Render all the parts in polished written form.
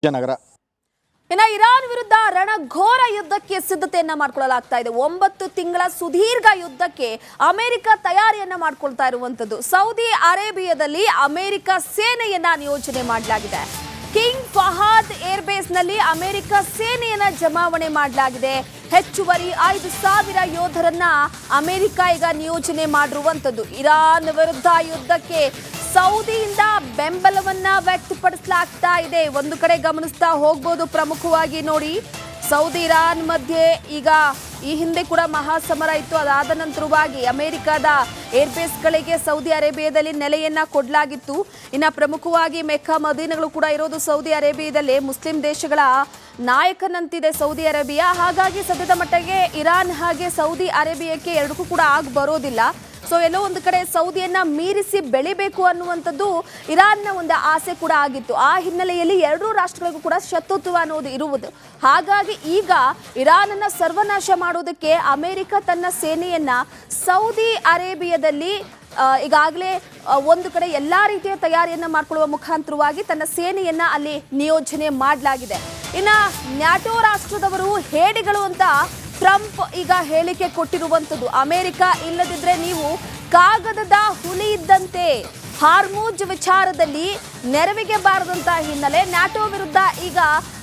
ವಿಜಯನಗರ. ಇನ್ನು ಇರಾನ್ ವಿರುದ್ಧ ರಣಘೋರ ಯುದ್ಧಕ್ಕೆ ಸಿದ್ಧತೆಯನ್ನ ಮಾಡ್ಕೊಳ್ಳಲಾಗ್ತಾ ಇದೆ. 9 ತಿಂಗಳ ಸುದೀರ್ಘ ಯುದ್ಧಕ್ಕೆ ಅಮೆರಿಕ ತಯಾರಿಯನ್ನ ಮಾಡ್ಕೊಳ್ತಾ ಇರುವಂತದ್ದು. ಸೌದಿ ಅರೇಬಿಯಾದಲ್ಲಿ ಅಮೆರಿಕ ಸೇನೆಯನ್ನ ನಿಯೋಜನೆ ಮಾಡಲಾಗಿದೆ. ಕಿಂಗ್ ಫಹಾದ್ ಏರ್ಬೇಸ್ ನಲ್ಲಿ ಅಮೆರಿಕ ಸೇನೆಯನ್ನ ಜಮಾವಣೆ ಮಾಡಲಾಗಿದೆ. ಹೆಚ್ಚುವರಿ 5,000 ಯೋಧರನ್ನ ಅಮೆರಿಕ ಈಗ ನಿಯೋಜನೆ ಮಾಡಿರುವಂತದ್ದು. ಇರಾನ್ ವಿರುದ್ಧ ಯುದ್ಧಕ್ಕೆ ಸೌದಿಯಿಂದ ಬೆಂಬಲವನ್ನ ವ್ಯಕ್ತಪಡಿಸಲಾಗ್ತಾ ಇದೆ. ಒಂದು ಕಡೆ ಗಮನಿಸ್ತಾ ಹೋಗ್ಬೋದು, ಪ್ರಮುಖವಾಗಿ ನೋಡಿ, ಸೌದಿ ಇರಾನ್ ಮಧ್ಯೆ ಈಗ ಈ ಹಿಂದೆ ಕೂಡ ಮಹಾಸಮರ ಇತ್ತು. ಅದಾದ ನಂತರವಾಗಿ ಅಮೆರಿಕದ ಏರ್ಬೇಸ್ಗಳಿಗೆ ಸೌದಿ ಅರೇಬಿಯಾದಲ್ಲಿ ನೆಲೆಯನ್ನ ಕೊಡಲಾಗಿತ್ತು. ಇನ್ನು ಪ್ರಮುಖವಾಗಿ ಮೆಕ್ಕಾ ಮದೀನಗಳು ಕೂಡ ಇರೋದು ಸೌದಿ ಅರೇಬಿಯಾದಲ್ಲೇ. ಮುಸ್ಲಿಂ ದೇಶಗಳ ನಾಯಕನಂತಿದೆ ಸೌದಿ ಅರೇಬಿಯಾ. ಹಾಗಾಗಿ ಸದ್ಯದ ಮಟ್ಟಿಗೆ ಇರಾನ್ ಹಾಗೆ ಸೌದಿ ಅರೇಬಿಯಾಕ್ಕೆ ಎರಡಕ್ಕೂ ಕೂಡ ಆಗಿ ಬರೋದಿಲ್ಲ. ಸೊ ಎಲ್ಲೋ ಒಂದು ಕಡೆ ಸೌದಿಯನ್ನ ಮೀರಿಸಿ ಬೆಳಿಬೇಕು ಅನ್ನುವಂಥದ್ದು ಇರಾನ್ನ ಒಂದು ಆಸೆ ಕೂಡ ಆಗಿತ್ತು. ಆ ಹಿನ್ನೆಲೆಯಲ್ಲಿ ಎರಡೂ ರಾಷ್ಟ್ರಗಳಿಗೂ ಕೂಡ ಶತ್ರುತ್ವ ಅನ್ನೋದು ಇರುವುದು. ಹಾಗಾಗಿ ಈಗ ಇರಾನನ್ನ ಸರ್ವನಾಶ ಮಾಡೋದಕ್ಕೆ ಅಮೆರಿಕ ತನ್ನ ಸೇನೆಯನ್ನ ಸೌದಿ ಅರೇಬಿಯಾದಲ್ಲಿ ಈಗಾಗಲೇ ಒಂದು ಕಡೆ ಎಲ್ಲಾ ರೀತಿಯ ತಯಾರಿಯನ್ನ ಮಾಡ್ಕೊಳ್ಳುವ ಮುಖಾಂತರವಾಗಿ ತನ್ನ ಸೇನೆಯನ್ನ ಅಲ್ಲಿ ನಿಯೋಜನೆ ಮಾಡಲಾಗಿದೆ. ಇನ್ನ ನ್ಯಾಟೋ ರಾಷ್ಟ್ರದವರು ಹೇಡಿಗಳು ಅಂತ ಟ್ರಂಪ್ ಈಗ ಹೇಳಿಕೆ ಕೊಟ್ಟಿರುವಂತದ್ದು. ಅಮೆರಿಕ ಇಲ್ಲದಿದ್ರೆ ನೀವು ಕಾಗದದ ಹುಲಿ ಇದ್ದಂತೆ. ಹಾರ್ಮುಜ್ ವಿಚಾರದಲ್ಲಿ ನೆರವಿಗೆ ಬಾರದಂತ ಹಿನ್ನೆಲೆ ನ್ಯಾಟೋ ವಿರುದ್ಧ ಈಗ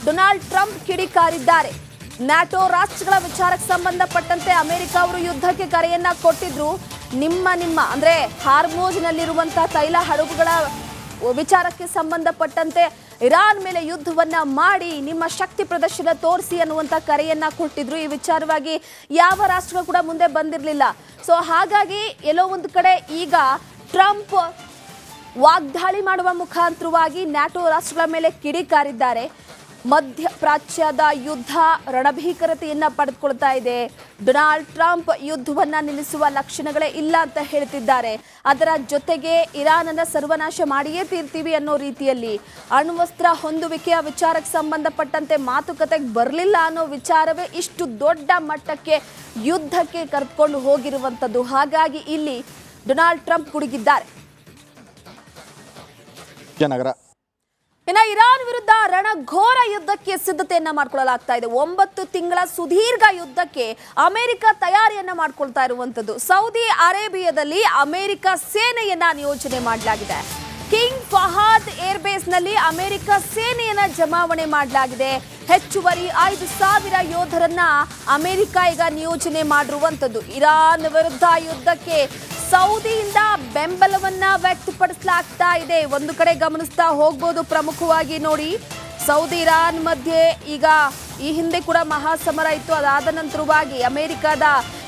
ಡೊನಾಲ್ಡ್ ಟ್ರಂಪ್ ಕಿಡಿಕಾರಿದ್ದಾರೆ. ನ್ಯಾಟೋ ರಾಷ್ಟ್ರಗಳ ವಿಚಾರಕ್ಕೆ ಸಂಬಂಧಪಟ್ಟಂತೆ ಅಮೆರಿಕ ಅವರು ಯುದ್ಧಕ್ಕೆ ಕರೆಯನ್ನ ಕೊಟ್ಟಿದ್ರು. ನಿಮ್ಮ ಅಂದ್ರೆ ಹಾರ್ಮುಜ್ ನಲ್ಲಿರುವಂತಹ ತೈಲ ಹಡಗುಗಳ ವಿಚಾರಕ್ಕೆ ಸಂಬಂಧಪಟ್ಟಂತೆ ಇರಾನ್ ಮೇಲೆ ಯುದ್ಧವನ್ನ ಮಾಡಿ ನಿಮ್ಮ ಶಕ್ತಿ ಪ್ರದರ್ಶನ ತೋರಿಸಿ ಅನ್ನುವಂತ ಕರೆಯನ್ನ ಕೊಟ್ಟಿದ್ರು. ಈ ವಿಚಾರವಾಗಿ ಯಾವ ರಾಷ್ಟ್ರ ಕೂಡ ಮುಂದೆ ಬಂದಿರಲಿಲ್ಲ. ಸೊ ಹಾಗಾಗಿ ಎಲ್ಲೋ ಒಂದು ಕಡೆ ಈಗ ಟ್ರಂಪ್ ವಾಗ್ದಾಳಿ ಮಾಡುವ ಮುಖಾಂತರವಾಗಿ ನ್ಯಾಟೋ ರಾಷ್ಟ್ರಗಳ ಮೇಲೆ ಕಿಡಿಕಾರಿದ್ದಾರೆ. ಮಧ್ಯಪ್ರಾಚ್ಯದ ಯುದ್ಧ ರಣಭೀಕರತೆಯನ್ನ ಪಡೆದುಕೊಳ್ತಾ ಇದೆ. ಡೊನಾಲ್ಡ್ ಟ್ರಂಪ್ ಯುದ್ಧವನ್ನ ನಿಲ್ಲಿಸುವ ಲಕ್ಷಣಗಳೇ ಇಲ್ಲ ಅಂತ ಹೇಳ್ತಿದ್ದಾರೆ. ಅದರ ಜೊತೆಗೆ ಇರಾನ್ ಅನ್ನ ಸರ್ವನಾಶ ಮಾಡಿಯೇ ತೀರ್ತೀವಿ ಅನ್ನೋ ರೀತಿಯಲ್ಲಿ ಅಣ್ವಸ್ತ್ರ ಹೊಂದುವಿಕೆಯ ವಿಚಾರಕ್ಕೆ ಸಂಬಂಧಪಟ್ಟಂತೆ ಮಾತುಕತೆಗೆ ಬರಲಿಲ್ಲ ಅನ್ನೋ ವಿಚಾರವೇ ಇಷ್ಟು ದೊಡ್ಡ ಮಟ್ಟಕ್ಕೆ ಯುದ್ಧಕ್ಕೆ ಕರೆದುಕೊಂಡು ಹೋಗಿರುವಂತದ್ದು. ಹಾಗಾಗಿ ಇಲ್ಲಿ ಡೊನಾಲ್ಡ್ ಟ್ರಂಪ್ ಕುಡುಗಿದ್ದಾರೆ. ವಿಜಯನಗರ. ಇನ್ನು ಇರಾನ್ ವಿರುದ್ಧ ರಣಘೋರ ಯುದ್ಧಕ್ಕೆ ಸಿದ್ಧತೆಯನ್ನ ಮಾಡ್ಕೊಳ್ಳಲಾಗ್ತಾ ಇದೆ. 9 ತಿಂಗಳ ಸುದೀರ್ಘ ಯುದ್ಧಕ್ಕೆ ಅಮೆರಿಕ ತಯಾರಿಯನ್ನ ಮಾಡ್ಕೊಳ್ತಾ ಇರುವಂತದ್ದು. ಸೌದಿ ಅರೇಬಿಯಾದಲ್ಲಿ ಅಮೆರಿಕ ಸೇನೆಯನ್ನ ನಿಯೋಜನೆ ಮಾಡಲಾಗಿದೆ. ಕಿಂಗ್ ಫಹಾದ್ ಏರ್ಬೇಸ್ ನಲ್ಲಿ ಅಮೆರಿಕ ಸೇನೆಯನ್ನ ಜಮಾವಣೆ ಮಾಡಲಾಗಿದೆ. ಹೆಚ್ಚುವರಿ 5,000 ಯೋಧರನ್ನ ಅಮೆರಿಕ ಈಗ ನಿಯೋಜನೆ ಮಾಡಿರುವಂತದ್ದು. ಇರಾನ್ ವಿರುದ್ಧ ಯುದ್ಧಕ್ಕೆ ಸೌದಿಯಿಂದ ಬೆಂಬಲವನ್ನ ವ್ಯಕ್ತಪಡಿಸಲಾಗ್ತಾ ಇದೆ. ಒಂದು ಕಡೆ ಗಮನಿಸ್ತಾ ಹೋಗ್ಬೋದು, ಪ್ರಮುಖವಾಗಿ ನೋಡಿ, ಸೌದಿ ಇರಾನ್ ಮಧ್ಯೆ ಈಗ ಈ ಹಿಂದೆ ಕೂಡ ಮಹಾಸಮರ ಇತ್ತು. ಅದಾದ ನಂತರವಾಗಿ ಅಮೆರಿಕದ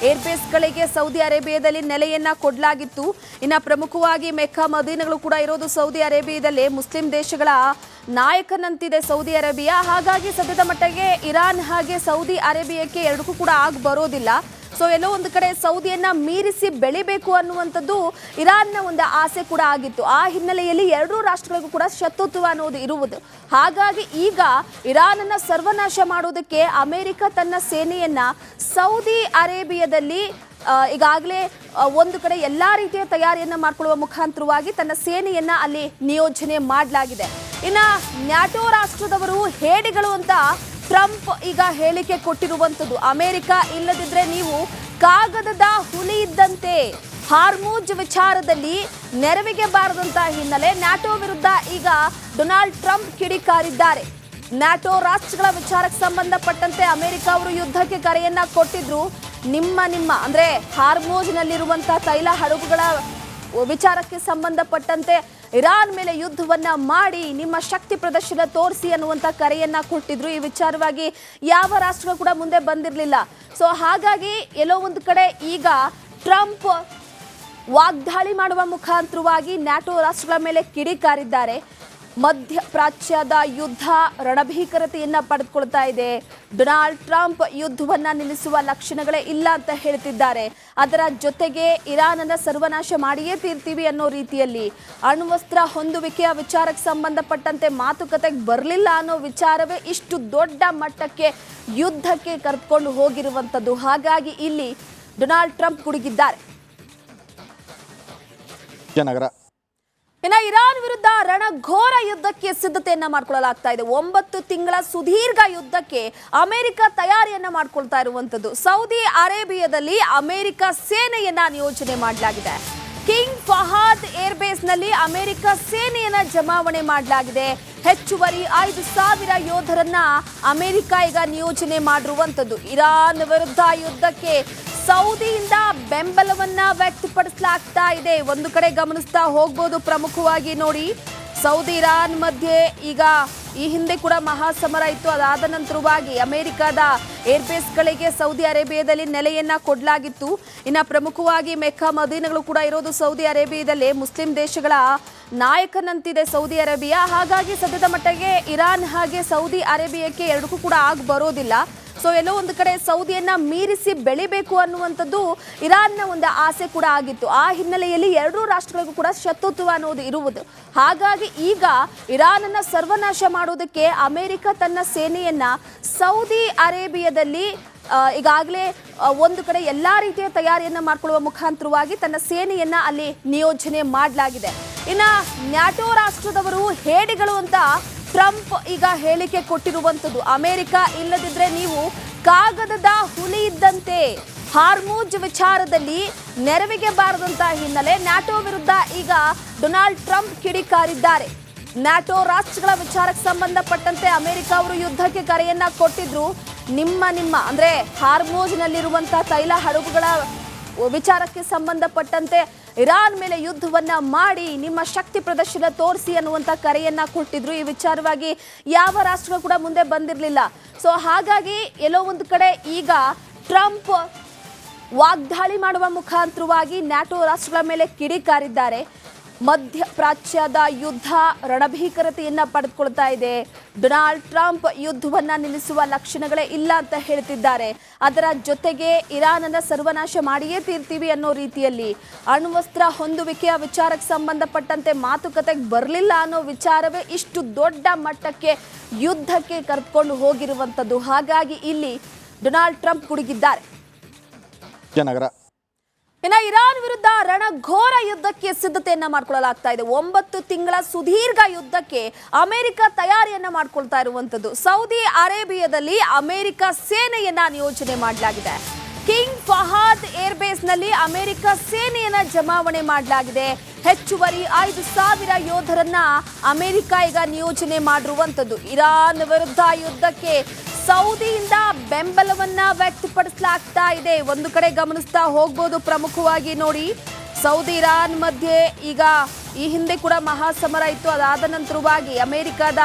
ಏರ್ಬೇಸ್ಗಳಿಗೆ ಸೌದಿ ಅರೇಬಿಯಾದಲ್ಲಿ ನೆಲೆಯನ್ನ ಕೊಡಲಾಗಿತ್ತು. ಇನ್ನು ಪ್ರಮುಖವಾಗಿ ಮೆಕ್ಕಾ ಮದೀನಗಳು ಕೂಡ ಇರೋದು ಸೌದಿ ಅರೇಬಿಯಾದಲ್ಲೇ. ಮುಸ್ಲಿಂ ದೇಶಗಳ ನಾಯಕನಂತಿದೆ ಸೌದಿ ಅರೇಬಿಯಾ. ಹಾಗಾಗಿ ಸದ್ಯದ ಮಟ್ಟಿಗೆ ಇರಾನ್ ಹಾಗೆ ಸೌದಿ ಅರೇಬಿಯಾಕ್ಕೆ ಎರಡಕ್ಕೂ ಕೂಡ ಆಗಿ ಬರೋದಿಲ್ಲ. ಸೊ ಎಲ್ಲೋ ಒಂದು ಕಡೆ ಸೌದಿಯನ್ನ ಮೀರಿಸಿ ಬೆಳಿಬೇಕು ಅನ್ನುವಂಥದ್ದು ಇರಾನ್ನ ಒಂದು ಆಸೆ ಕೂಡ ಆಗಿತ್ತು. ಆ ಹಿನ್ನೆಲೆಯಲ್ಲಿ ಎರಡೂ ರಾಷ್ಟ್ರಗಳಿಗೂ ಕೂಡ ಶತ್ರುತ್ವ ಅನ್ನೋದು ಇರುವುದು. ಹಾಗಾಗಿ ಈಗ ಇರಾನನ್ನ ಸರ್ವನಾಶ ಮಾಡೋದಕ್ಕೆ ಅಮೆರಿಕ ತನ್ನ ಸೇನೆಯನ್ನ ಸೌದಿ ಅರೇಬಿಯಾದಲ್ಲಿ ಈಗಾಗಲೇ ಒಂದು ಕಡೆ ಎಲ್ಲಾ ರೀತಿಯ ತಯಾರಿಯನ್ನ ಮಾಡ್ಕೊಳ್ಳುವ ಮುಖಾಂತರವಾಗಿ ತನ್ನ ಸೇನೆಯನ್ನ ಅಲ್ಲಿ ನಿಯೋಜನೆ ಮಾಡಲಾಗಿದೆ. ಇನ್ನ ನ್ಯಾಟೋ ರಾಷ್ಟ್ರದವರು ಹೇಡಿಗಳು ಅಂತ ಟ್ರಂಪ್ ಈಗ ಹೇಳಿಕೆ ಕೊಟ್ಟಿರುವಂತದ್ದು. ಅಮೆರಿಕ ಇಲ್ಲದಿದ್ರೆ ನೀವು ಕಾಗದದ ಹುಲಿ ಇದ್ದಂತೆ. ಹಾರ್ಮುಜ್ ವಿಚಾರದಲ್ಲಿ ನೆರವಿಗೆ ಬಾರದಂತ ಹಿನ್ನೆಲೆ ನ್ಯಾಟೋ ವಿರುದ್ಧ ಈಗ ಡೊನಾಲ್ಡ್ ಟ್ರಂಪ್ ಕಿಡಿಕಾರಿದ್ದಾರೆ. ನ್ಯಾಟೋ ರಾಷ್ಟ್ರಗಳ ವಿಚಾರಕ್ಕೆ ಸಂಬಂಧಪಟ್ಟಂತೆ ಅಮೆರಿಕ ಅವರು ಯುದ್ಧಕ್ಕೆ ಕರೆಯನ್ನ ಕೊಟ್ಟಿದ್ರು. ನಿಮ್ಮ ಅಂದ್ರೆ ಹಾರ್ಮುಜ್ ನಲ್ಲಿರುವಂತಹ ತೈಲ ಹಡಗುಗಳ ವಿಚಾರಕ್ಕೆ ಸಂಬಂಧಪಟ್ಟಂತೆ ಇರಾನ್ ಮೇಲೆ ಯುದ್ಧವನ್ನ ಮಾಡಿ ನಿಮ್ಮ ಶಕ್ತಿ ಪ್ರದರ್ಶನ ತೋರಿಸಿ ಅನ್ನುವಂತ ಕರೆಯನ್ನ ಕೊಟ್ಟಿದ್ರು. ಈ ವಿಚಾರವಾಗಿ ಯಾವ ರಾಷ್ಟ್ರ ಕೂಡ ಮುಂದೆ ಬಂದಿರಲಿಲ್ಲ. ಸೊ ಹಾಗಾಗಿ ಎಲ್ಲೋ ಒಂದು ಕಡೆ ಈಗ ಟ್ರಂಪ್ ವಾಗ್ದಾಳಿ ಮಾಡುವ ಮುಖಾಂತರವಾಗಿ ನ್ಯಾಟೋ ರಾಷ್ಟ್ರಗಳ ಮೇಲೆ ಕಿಡಿಕಾರಿದ್ದಾರೆ. ಮಧ್ಯಪ್ರಾಚ್ಯದ ಯುದ್ಧ ರಣಭೀಕರತೆಯನ್ನ ಪಡೆದುಕೊಳ್ತಾ ಇದೆ. ಡೊನಾಲ್ಡ್ ಟ್ರಂಪ್ ಯುದ್ಧವನ್ನ ನಿಲ್ಲಿಸುವ ಲಕ್ಷಣಗಳೇ ಇಲ್ಲ ಅಂತ ಹೇಳ್ತಿದ್ದಾರೆ. ಅದರ ಜೊತೆಗೆ ಇರಾನ್ ಅನ್ನ ಸರ್ವನಾಶ ಮಾಡಿಯೇ ತೀರ್ತೀವಿ ಅನ್ನೋ ರೀತಿಯಲ್ಲಿ ಅಣ್ವಸ್ತ್ರ ಹೊಂದುವಿಕೆಯ ವಿಚಾರಕ್ಕೆ ಸಂಬಂಧಪಟ್ಟಂತೆ ಮಾತುಕತೆಗೆ ಬರಲಿಲ್ಲ ಅನ್ನೋ ವಿಚಾರವೇ ಇಷ್ಟು ದೊಡ್ಡ ಮಟ್ಟಕ್ಕೆ ಯುದ್ಧಕ್ಕೆ ಕರೆದುಕೊಂಡು ಹೋಗಿರುವಂತದ್ದು. ಹಾಗಾಗಿ ಇಲ್ಲಿ ಡೊನಾಲ್ಡ್ ಟ್ರಂಪ್ ಕುಡುಗಿದ್ದಾರೆ. ವಿಜಯನಗರ. ಇನ್ನು ಇರಾನ್ ವಿರುದ್ಧ ರಣಘೋರ ಯುದ್ಧಕ್ಕೆ ಸಿದ್ಧತೆಯನ್ನ ಮಾಡ್ಕೊಳ್ಳಲಾಗ್ತಾ ಇದೆ. 9 ತಿಂಗಳ ಸುದೀರ್ಘ ಯುದ್ಧಕ್ಕೆ ಅಮೆರಿಕ ತಯಾರಿಯನ್ನ ಮಾಡ್ಕೊಳ್ತಾ ಇರುವಂತದ್ದು. ಸೌದಿ ಅರೇಬಿಯಾದಲ್ಲಿ ಅಮೆರಿಕ ಸೇನೆಯನ್ನ ನಿಯೋಜನೆ ಮಾಡಲಾಗಿದೆ. ಕಿಂಗ್ ಫಹಾದ್ ಏರ್ಬೇಸ್ ನಲ್ಲಿ ಅಮೆರಿಕ ಸೇನೆಯನ್ನ ಜಮಾವಣೆ ಮಾಡಲಾಗಿದೆ. ಹೆಚ್ಚುವರಿ 5,000 ಯೋಧರನ್ನ ಅಮೆರಿಕ ಈಗ ನಿಯೋಜನೆ ಮಾಡಿರುವಂತದ್ದು. ಇರಾನ್ ವಿರುದ್ಧ ಯುದ್ಧಕ್ಕೆ ಸೌದಿಯಿಂದ ಬೆಂಬಲವನ್ನ ವ್ಯಕ್ತಪಡಿಸಲಾಗ್ತಾ ಇದೆ. ಒಂದು ಕಡೆ ಗಮನಿಸ್ತಾ ಹೋಗ್ಬೋದು, ಪ್ರಮುಖವಾಗಿ ನೋಡಿ, ಸೌದಿ ಇರಾನ್ ಮಧ್ಯೆ ಈಗ ಈ ಹಿಂದೆ ಕೂಡ ಮಹಾಸಮರ ಇತ್ತು. ಅದಾದ ನಂತರವಾಗಿ ಅಮೆರಿಕದ ಏರ್ಬೇಸ್ಗಳಿಗೆ ಸೌದಿ ಅರೇಬಿಯಾದಲ್ಲಿ ನೆಲೆಯನ್ನ ಕೊಡಲಾಗಿತ್ತು. ಇನ್ನು ಪ್ರಮುಖವಾಗಿ ಮೆಕ್ಕಾ ಮದೀನಗಳು ಕೂಡ ಇರೋದು ಸೌದಿ ಅರೇಬಿಯಾದಲ್ಲಿ. ಮುಸ್ಲಿಂ ದೇಶಗಳ ನಾಯಕನಂತಿದೆ ಸೌದಿ ಅರೇಬಿಯಾ. ಹಾಗಾಗಿ ಸದ್ಯದ ಮಟ್ಟಿಗೆ ಇರಾನ್ ಹಾಗೆ ಸೌದಿ ಅರೇಬಿಯಾಕ್ಕೆ ಎರಡಕ್ಕೂ ಕೂಡ ಆಗಿ ಬರೋದಿಲ್ಲ. ಸೊ ಎಲ್ಲೋ ಒಂದು ಕಡೆ ಸೌದಿಯನ್ನ ಮೀರಿಸಿ ಬೆಳಿಬೇಕು ಅನ್ನುವಂಥದ್ದು ಇರಾನ್ನ ಒಂದು ಆಸೆ ಕೂಡ ಆಗಿತ್ತು. ಆ ಹಿನ್ನೆಲೆಯಲ್ಲಿ ಎರಡೂ ರಾಷ್ಟ್ರಗಳಿಗೂ ಕೂಡ ಶತ್ರುತ್ವ ಅನ್ನೋದು ಇರುವುದು. ಹಾಗಾಗಿ ಈಗ ಇರಾನನ್ನ ಸರ್ವನಾಶ ಮಾಡೋದಕ್ಕೆ ಅಮೆರಿಕ ತನ್ನ ಸೇನೆಯನ್ನ ಸೌದಿ ಅರೇಬಿಯಾದಲ್ಲಿ ಈಗಾಗಲೇ ಒಂದು ಕಡೆ ಎಲ್ಲಾ ರೀತಿಯ ತಯಾರಿಯನ್ನ ಮಾಡಿಕೊಳ್ಳುವ ಮುಖಾಂತರವಾಗಿ ತನ್ನ ಸೇನೆಯನ್ನ ಅಲ್ಲಿ ನಿಯೋಜನೆ ಮಾಡಲಾಗಿದೆ. ಇನ್ನ ನ್ಯಾಟೋ ರಾಷ್ಟ್ರದವರು ಹೇಡಿಗಳು ಅಂತ ಟ್ರಂಪ್ ಈಗ ಹೇಳಿಕೆ ಕೊಟ್ಟಿರುವಂತದ್ದು. ಅಮೆರಿಕ ಇಲ್ಲದಿದ್ರೆ ನೀವು ಕಾಗದದ ಹುಲಿ ಇದ್ದಂತೆ. ಹಾರ್ಮುಜ್ ವಿಚಾರದಲ್ಲಿ ನೆರವಿಗೆ ಬಾರದಂತ ಹಿನ್ನೆಲೆ ನ್ಯಾಟೋ ವಿರುದ್ಧ ಈಗ ಡೊನಾಲ್ಡ್ ಟ್ರಂಪ್ ಕಿಡಿಕಾರಿದ್ದಾರೆ. ನ್ಯಾಟೋ ರಾಷ್ಟ್ರಗಳ ವಿಚಾರಕ್ಕೆ ಸಂಬಂಧಪಟ್ಟಂತೆ ಅಮೆರಿಕ ಅವರು ಯುದ್ಧಕ್ಕೆ ಕರೆಯನ್ನ ಕೊಟ್ಟಿದ್ರು. ನಿಮ್ಮ ಅಂದ್ರೆ ಹಾರ್ಮುಜ್ ನಲ್ಲಿರುವಂತಹ ತೈಲ ಹಡಗುಗಳ ವಿಚಾರಕ್ಕೆ ಸಂಬಂಧಪಟ್ಟಂತೆ ಇರಾನ್ ಮೇಲೆ ಯುದ್ಧವನ್ನ ಮಾಡಿ ನಿಮ್ಮ ಶಕ್ತಿ ಪ್ರದರ್ಶನ ತೋರಿಸಿ ಅನ್ನುವಂತ ಕರೆಯನ್ನ ಕೊಟ್ಟಿದ್ರು. ಈ ವಿಚಾರವಾಗಿ ಯಾವ ರಾಷ್ಟ್ರಗಳು ಕೂಡ ಮುಂದೆ ಬಂದಿರಲಿಲ್ಲ. ಸೊ ಹಾಗಾಗಿ ಎಲ್ಲೋ ಒಂದು ಕಡೆ ಈಗ ಟ್ರಂಪ್ ವಾಗ್ದಾಳಿ ಮಾಡುವ ಮುಖಾಂತರವಾಗಿ ನ್ಯಾಟೋ ರಾಷ್ಟ್ರಗಳ ಮೇಲೆ ಕಿಡಿಕಾರಿದ್ದಾರೆ. ಮಧ್ಯಪ್ರಾಚ್ಯದ ಯುದ್ಧ ರಣಭೀಕರತೆಯನ್ನ ಪಡೆದುಕೊಳ್ತಾ ಇದೆ. ಡೊನಾಲ್ಡ್ ಟ್ರಂಪ್ ಯುದ್ಧವನ್ನ ನಿಲ್ಲಿಸುವ ಲಕ್ಷಣಗಳೇ ಇಲ್ಲ ಅಂತ ಹೇಳ್ತಿದ್ದಾರೆ. ಅದರ ಜೊತೆಗೆ ಇರಾನನ್ನ ಸರ್ವನಾಶ ಮಾಡಿಯೇ ತೀರ್ತೀವಿ ಅನ್ನೋ ರೀತಿಯಲ್ಲಿ ಅಣ್ವಸ್ತ್ರ ಹೊಂದುವಿಕೆಯ ವಿಚಾರಕ್ಕೆ ಸಂಬಂಧಪಟ್ಟಂತೆ ಮಾತುಕತೆಗೆ ಬರಲಿಲ್ಲ ಅನ್ನೋ ವಿಚಾರವೇ ಇಷ್ಟು ದೊಡ್ಡ ಮಟ್ಟಕ್ಕೆ ಯುದ್ಧಕ್ಕೆ ಕರೆದುಕೊಂಡು ಹೋಗಿರುವಂತದ್ದು. ಹಾಗಾಗಿ ಇಲ್ಲಿ ಡೊನಾಲ್ಡ್ ಟ್ರಂಪ್ ಗುಡುಗಿದ್ದಾರೆ. ಇನ್ನು ಇರಾನ್ ವಿರುದ್ಧ ರಣಘೋರ ಯುದ್ಧಕ್ಕೆ ಸಿದ್ಧತೆಯನ್ನ ಮಾಡ್ಕೊಳ್ಳಲಾಗ್ತಾ ಇದೆ. 9 ತಿಂಗಳ ಸುದೀರ್ಘ ಯುದ್ಧಕ್ಕೆ ಅಮೆರಿಕ ತಯಾರಿಯನ್ನ ಮಾಡ್ಕೊಳ್ತಾ ಇರುವಂತದ್ದು. ಸೌದಿ ಅರೇಬಿಯಾದಲ್ಲಿ ಅಮೆರಿಕ ಸೇನೆಯನ್ನ ನಿಯೋಜನೆ ಮಾಡಲಾಗಿದೆ. ಕಿಂಗ್ ಫಹಾದ್ ಏರ್ಬೇಸ್ ನಲ್ಲಿ ಅಮೆರಿಕ ಸೇನೆಯನ್ನ ಜಮಾವಣೆ ಮಾಡಲಾಗಿದೆ. ಹೆಚ್ಚುವರಿ 5,000 ಯೋಧರನ್ನ ಅಮೆರಿಕ ಈಗ ನಿಯೋಜನೆ ಮಾಡಿರುವಂತದ್ದು. ಇರಾನ್ ವಿರುದ್ಧ ಯುದ್ಧಕ್ಕೆ ಸೌದಿಯಿಂದ ಬೆಂಬಲವನ್ನ ವ್ಯಕ್ತಪಡಿಸಲಾಗ್ತಾ ಇದೆ. ಒಂದು ಕಡೆ ಗಮನಿಸ್ತಾ ಹೋಗ್ಬೋದು, ಪ್ರಮುಖವಾಗಿ ನೋಡಿ, ಸೌದಿ ಇರಾನ್ ಮಧ್ಯೆ ಈಗ ಈ ಹಿಂದೆ ಕೂಡ ಮಹಾಸಮರ ಇತ್ತು. ಅದಾದ ನಂತರವಾಗಿ ಅಮೆರಿಕದ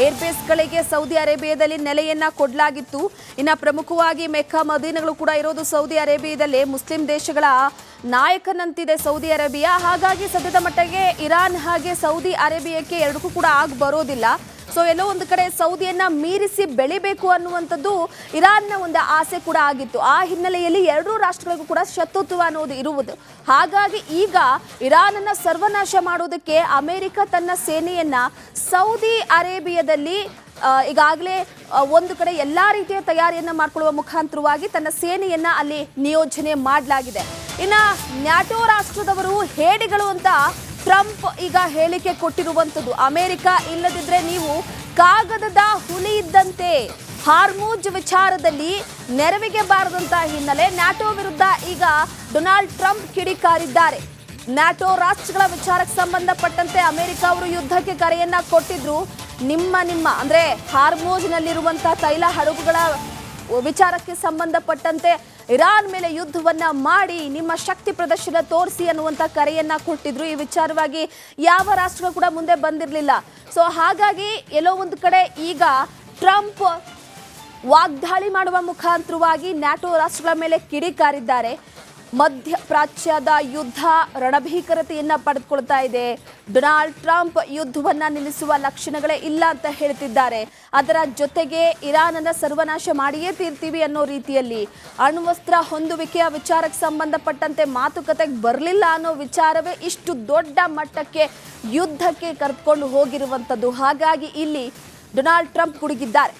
ಏರ್ಬೇಸ್ಗಳಿಗೆ ಸೌದಿ ಅರೇಬಿಯಾದಲ್ಲಿ ನೆಲೆಯನ್ನ ಕೊಡಲಾಗಿತ್ತು. ಇನ್ನು ಪ್ರಮುಖವಾಗಿ ಮೆಕ್ಕಾ ಮದೀನಗಳು ಕೂಡ ಇರೋದು ಸೌದಿ ಅರೇಬಿಯಾದಲ್ಲಿ. ಮುಸ್ಲಿಂ ದೇಶಗಳ ನಾಯಕನಂತಿದೆ ಸೌದಿ ಅರೇಬಿಯಾ. ಹಾಗಾಗಿ ಸದ್ಯದ ಮಟ್ಟಿಗೆ ಇರಾನ್ ಹಾಗೆ ಸೌದಿ ಅರೇಬಿಯಾಕ್ಕೆ ಎರಡಕ್ಕೂ ಕೂಡ ಆಗಿ ಬರೋದಿಲ್ಲ. ಸೊ ಎಲ್ಲೋ ಒಂದು ಕಡೆ ಸೌದಿಯನ್ನ ಮೀರಿಸಿ ಬೆಳಿಬೇಕು ಅನ್ನುವಂಥದ್ದು ಇರಾನ್ನ ಒಂದು ಆಸೆ ಕೂಡ ಆಗಿತ್ತು. ಆ ಹಿನ್ನೆಲೆಯಲ್ಲಿ ಎರಡೂ ರಾಷ್ಟ್ರಗಳಿಗೂ ಕೂಡ ಶತ್ರುತ್ವ ಅನ್ನೋದು ಇರುವುದು. ಹಾಗಾಗಿ ಈಗ ಇರಾನನ್ನ ಸರ್ವನಾಶ ಮಾಡೋದಕ್ಕೆ ಅಮೆರಿಕ ತನ್ನ ಸೇನೆಯನ್ನ ಸೌದಿ ಅರೇಬಿಯಾದಲ್ಲಿ ಈಗಾಗಲೇ ಒಂದು ಕಡೆ ಎಲ್ಲಾ ರೀತಿಯ ತಯಾರಿಯನ್ನ ಮಾಡಿಕೊಳ್ಳುವ ಮುಖಾಂತರವಾಗಿ ತನ್ನ ಸೇನೆಯನ್ನ ಅಲ್ಲಿ ನಿಯೋಜನೆ ಮಾಡಲಾಗಿದೆ. ಇನ್ನ ನ್ಯಾಟೋ ರಾಷ್ಟ್ರದವರು ಹೇಡಿಗಳು ಅಂತ ಟ್ರಂಪ್ ಈಗ ಹೇಳಿಕೆ ಕೊಟ್ಟಿರುವಂತದ್ದು. ಅಮೆರಿಕ ಇಲ್ಲದಿದ್ರೆ ನೀವು ಕಾಗದದ ಹುಲಿ ಇದ್ದಂತೆ. ಹಾರ್ಮುಜ್ ವಿಚಾರದಲ್ಲಿ ನೆರವಿಗೆ ಬಾರದಂತ ಹಿನ್ನೆಲೆ ನ್ಯಾಟೋ ವಿರುದ್ಧ ಈಗ ಡೊನಾಲ್ಡ್ ಟ್ರಂಪ್ ಕಿಡಿಕಾರಿದ್ದಾರೆ. ನ್ಯಾಟೋ ರಾಷ್ಟ್ರಗಳ ವಿಚಾರಕ್ಕೆ ಸಂಬಂಧಪಟ್ಟಂತೆ ಅಮೆರಿಕ ಅವರು ಯುದ್ಧಕ್ಕೆ ಕರೆಯನ್ನ ಕೊಟ್ಟಿದ್ರು. ನಿಮ್ಮ ಅಂದ್ರೆ ಹಾರ್ಮುಜ್ ನಲ್ಲಿರುವಂತಹ ತೈಲ ಹಡಗುಗಳ ವಿಚಾರಕ್ಕೆ ಸಂಬಂಧಪಟ್ಟಂತೆ ಇರಾನ್ ಮೇಲೆ ಯುದ್ಧವನ್ನ ಮಾಡಿ ನಿಮ್ಮ ಶಕ್ತಿ ಪ್ರದರ್ಶನ ತೋರಿಸಿ ಅನ್ನುವಂತ ಕರೆಯನ್ನ ಕೊಟ್ಟಿದ್ರು. ಈ ವಿಚಾರವಾಗಿ ಯಾವ ರಾಷ್ಟ್ರಗಳು ಕೂಡ ಮುಂದೆ ಬಂದಿರಲಿಲ್ಲ. ಸೊ ಹಾಗಾಗಿ ಎಲ್ಲೋ ಒಂದು ಕಡೆ ಈಗ ಟ್ರಂಪ್ ವಾಗ್ದಾಳಿ ಮಾಡುವ ಮುಖಾಂತರವಾಗಿ ನ್ಯಾಟೋ ರಾಷ್ಟ್ರಗಳ ಮೇಲೆ ಕಿಡಿಕಾರಿದ್ದಾರೆ. ಮಧ್ಯಪ್ರಾಚ್ಯದ ಯುದ್ಧ ರಣಭೀಕರತೆಯನ್ನ ಪಡೆದುಕೊಳ್ತಾ ಇದೆ. ಡೊನಾಲ್ಡ್ ಟ್ರಂಪ್ ಯುದ್ಧವನ್ನ ನಿಲ್ಲಿಸುವ ಲಕ್ಷಣಗಳೇ ಇಲ್ಲ ಅಂತ ಹೇಳ್ತಿದ್ದಾರೆ. ಅದರ ಜೊತೆಗೆ ಇರಾನನ್ನ ಸರ್ವನಾಶ ಮಾಡಿಯೇ ತೀರ್ತೀವಿ ಅನ್ನೋ ರೀತಿಯಲ್ಲಿ ಅಣ್ವಸ್ತ್ರ ಹೊಂದುವಿಕೆಯ ವಿಚಾರಕ್ಕೆ ಸಂಬಂಧಪಟ್ಟಂತೆ ಮಾತುಕತೆಗೆ ಬರಲಿಲ್ಲ ಅನ್ನೋ ವಿಚಾರವೇ ಇಷ್ಟು ದೊಡ್ಡ ಮಟ್ಟಕ್ಕೆ ಯುದ್ಧಕ್ಕೆ ಕರೆದುಕೊಂಡು ಹೋಗಿರುವಂತದ್ದು. ಹಾಗಾಗಿ ಇಲ್ಲಿ ಡೊನಾಲ್ಡ್ ಟ್ರಂಪ್ ಗುಡುಗಿದ್ದಾರೆ.